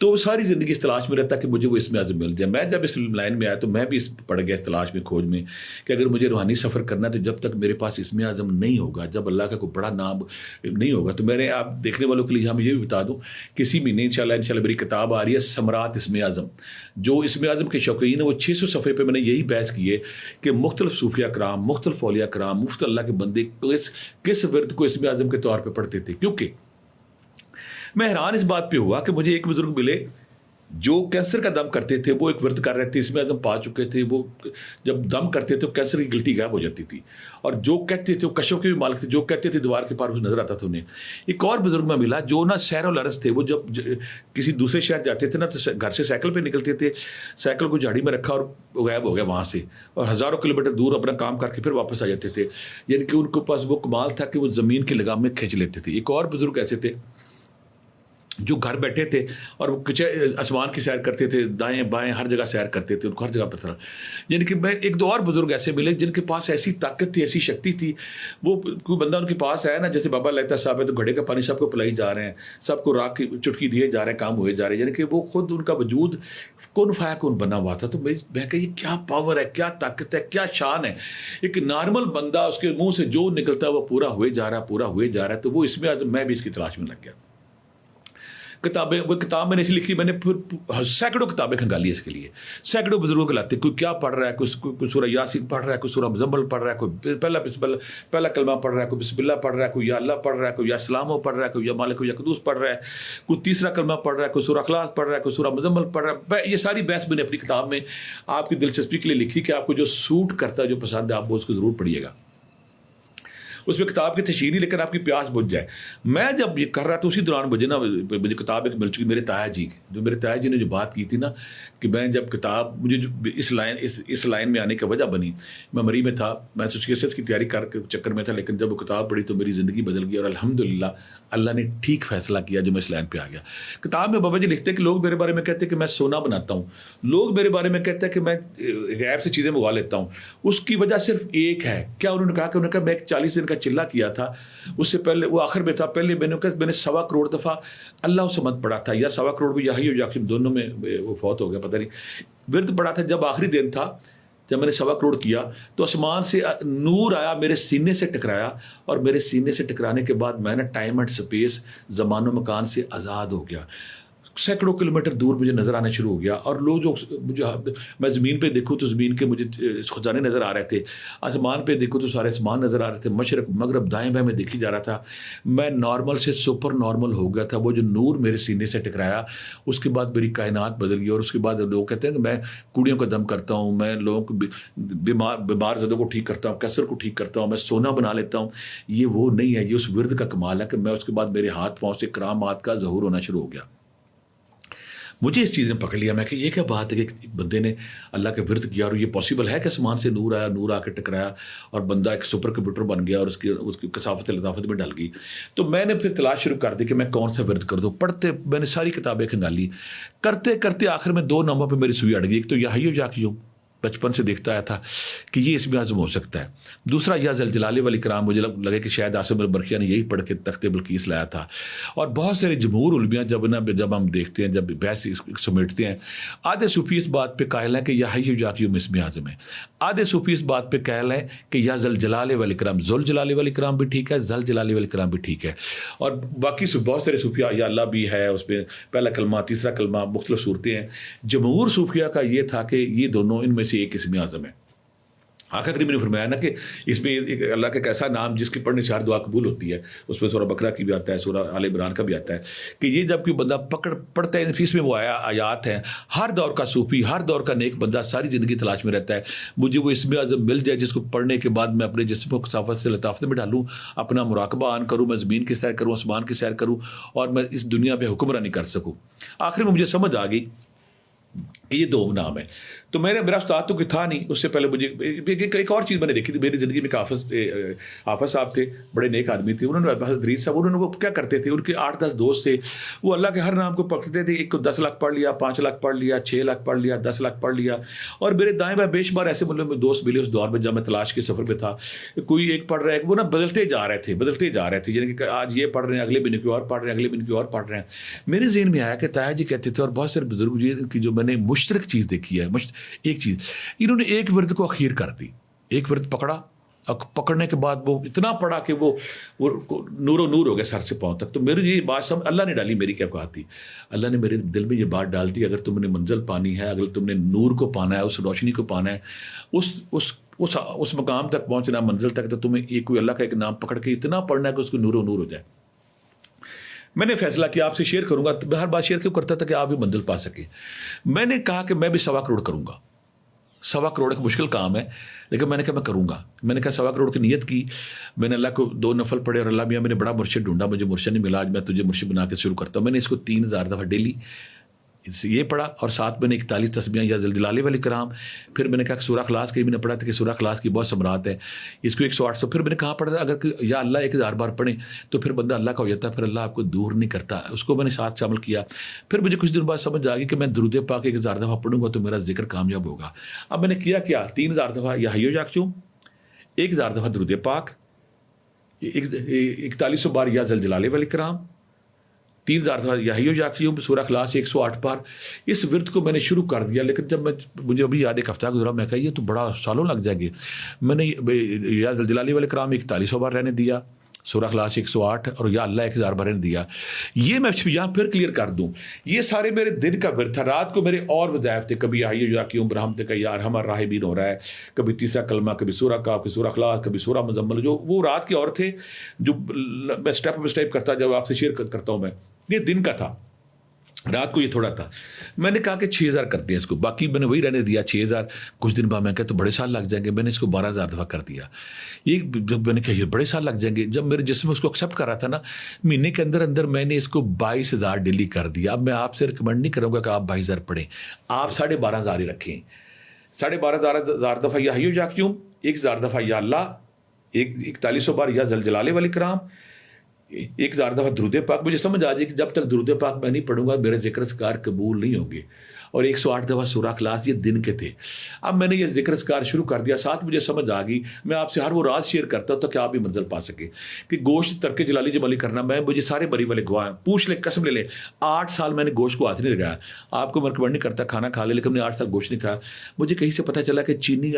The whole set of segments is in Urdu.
تو ساری زندگی اس تلاش میں رہتا کہ مجھے وہ اسم اعظم مل جائے. میں جب اس لائن میں آیا تو میں بھی اس پڑ گیا اس تلاش میں، کھوج میں، کہ اگر مجھے روحانی سفر کرنا ہے تو جب تک میرے پاس اسم اعظم نہیں ہوگا، جب اللہ کا کوئی بڑا نام نہیں ہوگا. تو میں نے آپ دیکھنے والوں کے لیے ہم یہ بھی بتا دوں، کسی مہینے انشاءاللہ میری کتاب آ رہی ہے ثمرات اسم اعظم. جو اسم اعظم کے شوقین ہیں وہ 600 صفحے پہ میں نے یہی بحث کی ہے کہ مختلف صوفیہ کرام، مختلف اولیاء کرام، مختلف اللہ کے بندے کس ورد کو اسم اعظم کے طور پہ پڑھتے تھے. کیونکہ میں حیران اس بات پہ ہوا کہ مجھے ایک بزرگ ملے جو کینسر کا دم کرتے تھے، وہ ایک ورد کر رہے تھے، اسم اعظم پا چکے تھے. وہ جب دم کرتے تھے تو کینسر کی گلٹی غائب ہو جاتی تھی، اور جو کہتے تھے وہ کشف کے بھی مالک تھے، جو کہتے تھے دیوار کے پار نظر آتا تھا انہیں. ایک اور بزرگ میں ملا جو نا سیر الارض تھے. وہ جب کسی دوسرے شہر جاتے تھے نا تو گھر سے سائیکل پہ نکلتے تھے، سائیکل کو جھاڑی میں رکھا اور غائب ہو گیا وہاں سے، اور ہزاروں کلومیٹر دور اپنا کام کر کے پھر واپس آ جاتے تھے. یعنی کہ ان کے پاس وہ کمال تھا کہ وہ زمین کی لگام میں کھینچ لیتے تھے. ایک اور بزرگ ایسے تھے جو گھر بیٹھے تھے اور وہ آسمان کی سیر کرتے تھے، دائیں بائیں ہر جگہ سیر کرتے تھے، ان کو ہر جگہ پتہ. یعنی کہ میں ایک دو اور بزرگ ایسے ملے جن کے پاس ایسی طاقت تھی، ایسی شکتی تھی. وہ کوئی بندہ ان کے پاس آیا نا، جیسے بابا لہتا صاحب ہے تو گھڑے کا پانی سب کو پلائی جا رہے ہیں، سب کو راکھ کی چٹکی دیے جا رہے ہیں، کام ہوئے جا رہے ہیں. یعنی کہ وہ خود ان کا وجود کون فایا کون بنا ہوا تھا. تو میں کہ یہ کیا پاور ہے، کیا طاقت ہے، کیا شان ہے. ایک نارمل بندہ اس کے منہ سے جو نکلتا ہے وہ پورا ہوئے جا رہا ہے، پورا ہوئے جا رہا ہے. تو وہ اس میں بھی اس کی تلاش میں لگ گیا. وہ کتاب میں نے ایسی لکھی، میں نے پھر سینکڑوں کتابیں کھنگالی اس کے لیے. سینکڑوں بزرگوں کو لاتے، کوئی کیا پڑھ رہا ہے، کوئی سورہ یاسین پڑھ رہا ہے، کوئی سورہ مزمل پڑھ رہا ہے، کوئی پہلا کلمہ پڑھ رہا ہے، کوئی بسم اللہ پڑھ رہا ہے، کوئی یا اللہ پڑھ رہا ہے، کوئی یا سلامو پڑھ رہا ہے، کوئی یا مالک یا قدوس پڑھ رہا ہے، کوئی تیسرا کلمہ پڑھ رہا ہے، کوئی سورہ اخلاص پڑھ رہا ہے، کوئی سورہ مزمل پڑھ رہا ہے. یہ ساری بحث میں نے اپنی کتاب میں آپ کی دلچسپی کے لیے لکھی کہ آپ کو جو سوٹ کرتا ہے، جو پسند ہے، آپ وہ اس کو ضرور پڑھیے گا. اس میں کتاب کی تشہیر نہیں، لیکن آپ کی پیاس بجھ جائے. میں جب یہ کر رہا تھا اسی دوران مجھے کتاب ایک مل چکی میرے تایا جی کی، جو میرے تایا جی نے جو بات کی تھی نا کہ میں جب کتاب مجھے اس لائن میں آنے کی وجہ بنی، میں مری میں تھا، میں ایس کی تیاری کر کے چکر میں تھا، لیکن جب وہ کتاب پڑھی تو میری زندگی بدل گئی، اور الحمدللہ اللہ نے ٹھیک فیصلہ کیا جو میں اس لائن پہ آ گیا. کتاب میں بابا جی لکھتے ہیں کہ لوگ میرے بارے میں کہتے ہیں کہ میں سونا بناتا ہوں، لوگ میرے بارے میں کہتے ہیں کہ میں غیب سے چیزیں منگوا لیتا ہوں. اس کی وجہ صرف ایک ہے. کیا انہوں نے کہا کہ انہوں نے کہا میں ایک 40 دن کا چلہ کیا تھا، اس سے پہلے وہ آخر میں تھا، پہلے میں نے کہا میں نے 1.25 کروڑ دفعہ اللہ سے مت پڑھا تھا، یا 1.25 کروڑ بھی یہی یاقیم دونوں میں وہ فوت ہو گیا، پتہ نہیں ورد پڑھا تھا. جب آخری دن تھا، جب میں نے 1.25 کروڑ کیا تو آسمان سے نور آیا، میرے سینے سے ٹکرایا، اور میرے سینے سے ٹکرانے کے بعد میں نے ٹائم اینڈ سپیس، زمان و مکان سے آزاد ہو گیا. سینکڑوں کلومیٹر دور مجھے نظر آنا شروع ہو گیا. اور لوگ جو مجھے، میں زمین پہ دیکھوں تو زمین کے مجھے خزانے نظر آ رہے تھے، آسمان پہ دیکھوں تو سارے آسمان نظر آ رہے تھے، مشرق مغرب دائیں بائیں میں دیکھی جا رہا تھا. میں نارمل سے سپر نارمل ہو گیا تھا. وہ جو نور میرے سینے سے ٹکرایا، اس کے بعد میری کائنات بدل گئی. اور اس کے بعد لوگ کہتے ہیں کہ میں کوڑیوں کا دم کرتا ہوں، میں لوگوں کو بیمار زدوں کو ٹھیک کرتا ہوں، کینسر کو ٹھیک کرتا ہوں، میں سونا بنا لیتا ہوں. یہ وہ نہیں ہے، یہ اس ورد کا کمال ہے کہ میں اس کے بعد میرے ہاتھ پاؤں سے کرامات کا ظہور ہونا شروع ہو گیا. مجھے اس چیز نے پکڑ لیا. میں کہ یہ کیا بات ہے کہ ایک بندے نے اللہ کے ورد کیا اور یہ پاسبل ہے کہ آسمان سے نور آیا، نور آ کے ٹکرایا اور بندہ ایک سپر کمپیوٹر بن گیا اور اس کی کثافت لطافت میں ڈل گئی. تو میں نے پھر تلاش شروع کر دی کہ میں کون سا ورد کر دوں. پڑھتے میں نے ساری کتابیں کھنگالی، کرتے کرتے آخر میں 2 ناموں پہ میری سوئی اڑ گئی. ایک تو یا حی و یا قیوم، بچپن سے دیکھتا آیا تھا کہ یہ اسم اعظم ہو سکتا ہے. دوسرا یا ذل جلال والاکرام، مجھے لگے کہ شاید عاصم البرقیہ نے یہی پڑھ کے تخت بلقیس لایا تھا. اور بہت سارے جمہور علماء جب ہم دیکھتے ہیں، جب بحث سمیٹتے ہیں، آدھے صوفی اس بات پہ قائل ہیں کہ یا حی و یا قیوم اسم اعظم ہے، آدھے صوفی اس بات پہ قائل ہیں کہ یا ذل جلال والاکرام، ذل جلال والاکرام بھی ٹھیک ہے، ذل جلال والاکرام بھی ٹھیک ہے. اور باقی بہت سارے صوفیاء یا اللہ بھی ہے، اس پہ پہلا کلمہ تیسرا کلمہ مختلف صورتیں ہیں. جمہور صوفیاء کا یہ تھا کہ یہ دونوں ان میں سے ایک اسم اعظم ہے. آقا کریم نے فرمایا نا کہ اس میں اللہ کا ایک ایسا نام جس کے پڑھنے سے ہر دعا قبول ہوتی ہے. اس میں سورہ بقرہ کی بھی آتا ہے، سورہ آل عمران کا بھی آتا ہے کہ یہ جب کوئی بندہ پڑھتا ہے، اس میں وہ آیات ہیں. ہر دور کا صوفی، ہر دور کا نیک بندہ ساری زندگی تلاش میں رہتا ہے مجھے وہ اسم اعظم مل جائے جس کو پڑھنے کے بعد میں اپنے جسم کو کثافت سے لطافت میں ڈالوں، اپنا مراقبہ آن کروں، میں زمین کی سیر کروں، آسمان کی سیر کروں، اور میں اس دنیا پہ حکمرانی کر سکوں. آخر میں مجھے سمجھ آ گئی کہ یہ 2 نام ہیں. تو میرا استاد تو کوئی تھا نہیں. اس سے پہلے مجھے ایک اور چیز میں نے دیکھی تھی میری زندگی میں. حافظ صاحب تھے, بڑے نیک آدمی تھے. انہوں نے حضرت صاحب انہوں نے وہ کیا کرتے تھے, ان کے 8-10 دوست تھے, وہ اللہ کے ہر نام کو پکڑتے تھے. ایک کو 10 لاکھ پڑھ لیا, 5 لاکھ پڑھ لیا, 6 لاکھ پڑھ لیا, 10 لاکھ پڑھ لیا. اور میرے دائیں بائیں بے شمار ایسے مطلب دوست ملے اس دور میں جب میں تلاش کے سفر پہ تھا. کوئی ایک پڑھ رہا ہے, وہ نا بدلتے جا رہے تھے یعنی کہ آج یہ پڑھ رہے ہیں, اگلے مہینے کوئی اور پڑھ رہے ہیں, اگلے مہینے کوئی اور پڑھ رہے ہیں. میرے ذہن میں آیا کہ تایا جی کہتے تھے, اور بہت سارے بزرگ جی کی جو میں نے مشترک چیز دیکھی ہے, ایک چیز انہوں نے ایک ورد کو اخیر کر دی. ایک ورد پکڑا, اور پکڑنے کے بعد وہ اتنا پڑا کہ وہ نور و نور ہو گیا سر سے پاؤں تک. تو میری یہ بات اللہ نے ڈالی, میری کیا بات تھی, اللہ نے میرے دل میں یہ بات ڈال دی, اگر تم نے منزل پانی ہے, اگر تم نے نور کو پانا ہے, اس روشنی کو پانا ہے, اس مقام تک پہنچنا, منزل تک, تو تمہیں ایک کوئی اللہ کا ایک نام پکڑ کے اتنا پڑھنا ہے کہ اس کو نور و نور ہو جائے. میں نے فیصلہ کیا آپ سے شیئر کروں گا. میں ہر بات شیئر کیوں کرتا تھا کہ آپ بھی منزل پا سکیں. میں نے کہا کہ میں بھی 1.25 کروڑ کروں گا. 1.25 کروڑ ایک مشکل کام ہے, لیکن میں نے کہا میں کروں گا. میں نے کہا 1.25 کروڑ کی نیت کی. میں نے اللہ کو 2 نفل پڑھے, اور اللہ میاں میں نے بڑا مرشد ڈھونڈا, مجھے مرشد نہیں ملا, آج میں تجھے مرشد بنا کے شروع کرتا ہوں. میں نے اس کو 3000 دفعہ ڈیلی یہ پڑھا, اور ساتھ میں نے 41 تسبیحاں یا جلالے والے کرام. پھر میں نے کہا کہ سورہ اخلاص کی بھی نے پڑھا تھا کہ سورہ اخلاص کی بہت ثمرات ہے, اس کو 108. پھر میں نے کہا پڑھا تھا اگر یا اللہ 1000 بار پڑھیں تو پھر بندہ اللہ کا ہو جاتا ہے, پھر اللہ آپ کو دور نہیں کرتا. اس کو میں نے ساتھ شامل کیا. پھر مجھے کچھ دن بعد سمجھ آ گئی کہ میں درود پاک 1000 دفعہ پڑھوں گا تو میرا ذکر کامیاب ہوگا. اب میں نے کیا 3000 دفعہ یا حی و یا قیوم, 1000 دفعہ درود پاک, 4100 بار یا جلالے والے کرام, 3000 دفعہ یا حی و یا قیوم, سورہ اخلاص 108 بار. اس ورد کو میں نے شروع کر دیا, لیکن جب مجھے ابھی یاد ایک ہفتہ گزرا, میں کہا یہ تو بڑا سالوں لگ جائیں گے. میں نے یا جلالے والے کرام 4100 بار رہنے دیا, سورہ اخلاص 108, اور یا اللہ 1000 بار رہنے دیا. یہ میں یہاں پھر کلیئر کر دوں, یہ سارے میرے دن کا ورد تھا. رات کو میرے اور وظائف تھے, کبھی یا حی و یا قیوم برحمتک یا ارحم الراحمین ہو رہا ہے, کبھی تیسرا کلمہ, کبھی سورہ کاف, کبھی سورہ اخلاص, کبھی سورہ مزمل. جو وہ رات کے اور تھے جو میں اسٹیپ بائی اسٹیپ کرتا جب آپ سے شیئر کرتا ہوں. میں یہ دن کا تھا, رات کو یہ تھوڑا تھا. میں نے کہا کہ 6000 کر دیا اس کو, باقی میں نے وہی رہنے دیا 6000. کچھ دن بعد میں کہا تو بڑے سال لگ جائیں گے, میں نے اس کو 12000 دفعہ کر دیا. یہ جب میں نے کہا یہ بڑے سال لگ جائیں گے, جب میرے جسم میں اس کو ایکسیپٹ کر رہا تھا نا, مہینے کے اندر اندر میں نے اس کو 22000 ڈیلی کر دیا. اب میں آپ سے ریکمینڈ نہیں کروں گا کہ آپ 22000 پڑھیں, آپ 12500 ہی رکھیں. 12500 دفعہ یا حی و یا قیوم, 1000 دفعہ یا اللہ, 4100 بار یا جلالے والے کرام, 1000 دفعہ درود پاک. مجھے سمجھ آ جائے کہ جب تک درود پاک میں نہیں پڑھوں گا میرے ذکر اذکار قبول نہیں ہوں گے. اور 108 دفعہ سورہ اخلاص, یہ دن کے تھے. اب میں نے یہ ذکر اذکار شروع کر دیا. ساتھ مجھے سمجھ آ گئی, میں آپ سے ہر وہ راز شیئر کرتا ہوں تو کہ آپ بھی منزل پا سکیں, کہ گوشت ترک جلالی جمالی کرنا. مجھے سارے بری والے گواہ ہیں, پوچھ لیں, قسم لے لیں, 8 سال میں نے گوشت کو ہاتھ نہیں لگایا. آپ کو میں ریکمینڈ نہیں کرتا کھانا کھا لے, لیکن میں نے 8 سال گوشت نہیں کھایا. مجھے کہیں سے پتہ چلا کہ چینی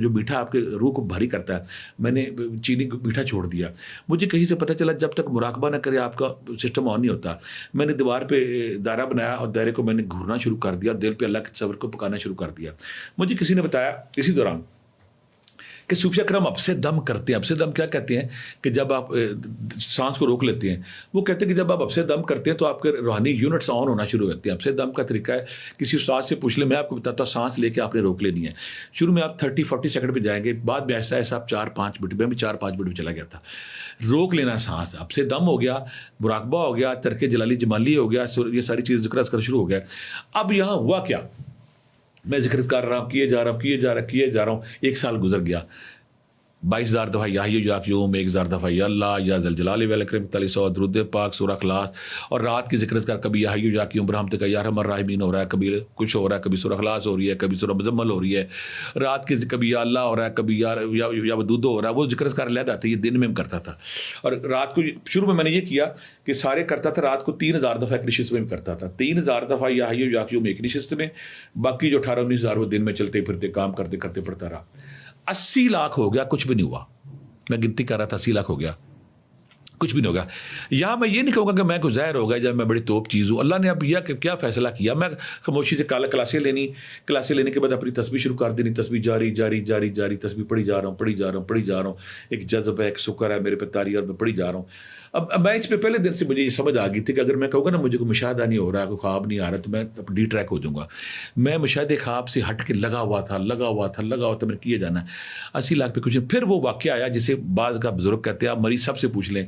جو میٹھا آپ کے روح کو بھاری کرتا ہے, میں نے چینی میٹھا چھوڑ دیا. مجھے کہیں سے پتہ چلا جب تک مراقبہ نہ کرے آپ کا سسٹم آن نہیں ہوتا. میں نے دیوار پہ دائرہ بنایا, اور دائرے کو میں نے گھورنا شروع کر دیا, دل پہ اللہ کے تصور کو پکانا شروع کر دیا. مجھے کسی نے بتایا اسی دوران کہ صوفیہ کرام اب سے دم کرتے ہیں. اب سے دم کیا کہتے ہیں کہ جب آپ سانس کو روک لیتے ہیں, وہ کہتے ہیں کہ جب آپ اب سے دم کرتے ہیں تو آپ کے روحانی یونٹس آن ہونا شروع ہوتے ہیں. اب سے دم کا طریقہ ہے, کسی استاد سے پوچھ لیں, میں آپ کو بتاتا ہوں, سانس لے کے آپ نے روک لینی ہے. شروع میں آپ 30-40 سیکنڈ پہ جائیں گے, بعد میں ایسا ایسا آپ 4-5 منٹ میں بھی 4-5 منٹ میں چلا گیا تھا. روک لینا سانس, اب سے دم ہو گیا, مراقبہ ہو گیا, ترک جلالی جمالی ہو گیا, یہ ساری چیز ذکر اذکار شروع ہو گیا. اب یہاں ہوا کیا, میں ذکر کر رہا ہوں, کیے جا رہا ہوں. 1 سال گزر گیا. 22000 دفعہ یا حی و یا قیوم, 1000 دفعہ یا اللہ, یا ذوالجلال والاکرام, 4100 درود پاک, سورہ اخلاص. اور رات کی ذکر اذکار کبھی یا حی و یا قیوم برحمتک یا ارحم الراحمین ہو رہا ہے, کبھی کچھ ہو رہا ہے, کبھی سورہ اخلاص ہو رہی ہے, کبھی سورہ مزمل ہو رہی ہے. رات کی کبھی یا اللہ ہو رہا ہے, کبھی یا ودود ہو رہا ہے. وہ ذکر اذکار علیحدہ تھا, یہ دن میں کرتا تھا. اور رات کو شروع میں نے یہ کیا کہ سارے کرتا تھا, رات کو 3000 دفعہ ایک نشست میں کرتا تھا. 3000 دفعہ یا حی و یا قیوم ایک نشست میں, باقی جو 18-19 وہ دن میں چلتے پھرتے کام کرتے کرتے پڑتا رہا. 80 لاکھ ہو گیا, کچھ بھی نہیں ہوا. میں گنتی کر رہا تھا, 80 لاکھ ہو گیا, کچھ بھی نہیں ہوگا. یہاں میں یہ نہیں کہوں گا کہ میں کوئی ظاہر ہو گیا جب میں بڑی توپ چیز ہوں. اللہ نے اب یہ کیا فیصلہ کیا, میں خاموشی سے کلاسیں لینے کے بعد اپنی تسبیح شروع کر دینی. تسبیح جاری, تسبیح پڑھی جا رہا ہوں. ایک جذب ہے, ایک شکر ہے میرے پہ طاری, اور میں پڑھی جا رہا ہوں. اب میں اس پہ پہلے دن سے مجھے یہ سمجھ آ گئی تھی کہ اگر میں کہوں گا نا مجھے کوئی مشاہدہ نہیں ہو رہا, کوئی خواب نہیں آ رہا, تو میں ڈی ٹریک ہو جاؤں گا. میں مشاہدے خواب سے ہٹ کے لگا ہوا تھا, میں نے کیے جانا ہے. 80 لاکھ پہ کچھ. پھر وہ واقعہ آیا جسے بعض کا بزرگ کہتے ہیں, آپ مریض سب سے پوچھ لیں,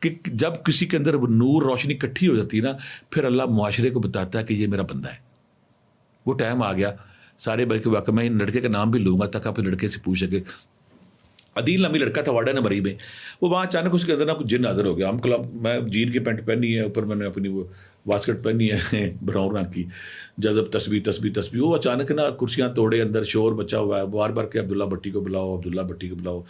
کہ جب کسی کے اندر نور روشنی اکٹھی ہو جاتی ہے نا, پھر اللہ معاشرے کو بتاتا ہے کہ یہ میرا بندہ ہے. وہ ٹائم آ گیا سارے بلکہ واقعہ میں ان لڑکے کا نام بھی لوں گا تاکہ آپ لڑکے سے پوچھ سکے. عدیل نامی لڑکا تھا واڈا نمبری میں. وہ وہاں اچانک اس کے اندر نا کچھ جن حاضر ہو گیا. ہم کلب میں جین کی پینٹ پہنی ہے, اوپر میں نے اپنی وہ واسکٹ پہنی ہے براؤن رنگ کی, جذب تسبیح. وہ اچانک نا کرسیاں توڑے, اندر شور مچا ہوا ہے, بار بار کہ عبداللہ بھٹی کو بلاؤ, عبداللہ بھٹی کو بلاؤ.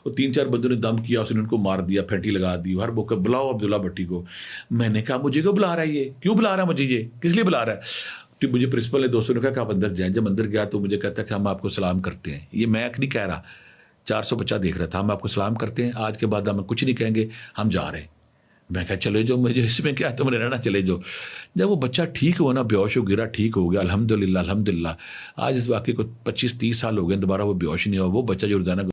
وہ 3-4 بندوں نے دم کیا, اس نے ان کو مار دیا, پھینٹی لگا دی, ہر موقع بلاؤ عبداللہ بھٹی کو. میں نے کہا مجھے کیوں بلا رہا ہے, یہ کیوں بلا رہا ہے مجھے, یہ کس لیے بلا رہا ہے؟ تو مجھے پرنسپل نے دوستوں نے کہا کہ آپ اندر جائیں. جب اندر گیا تو مجھے کہتا ہے کہ ہم آپ کو سلام کرتے ہیں. یہ میں نہیں کہہ رہا, 400 بچہ دیکھ رہا تھا. ہم آپ کو سلام کرتے ہیں, آج کے بعد ہم کچھ نہیں کہیں گے, ہم جا رہے ہیں. میں کہا چلے جو, مجھے اس میں کیا, تم نے رہنا چلے جو. جب وہ بچہ ٹھیک ہوا نا, بیہوش ہو گرا, ٹھیک ہو گیا, الحمدللہ. آج اس واقعے کو 25-30 سال ہو گئے, دوبارہ وہ بیہوش نہیں ہوا. وہ بچہ جو روزانہ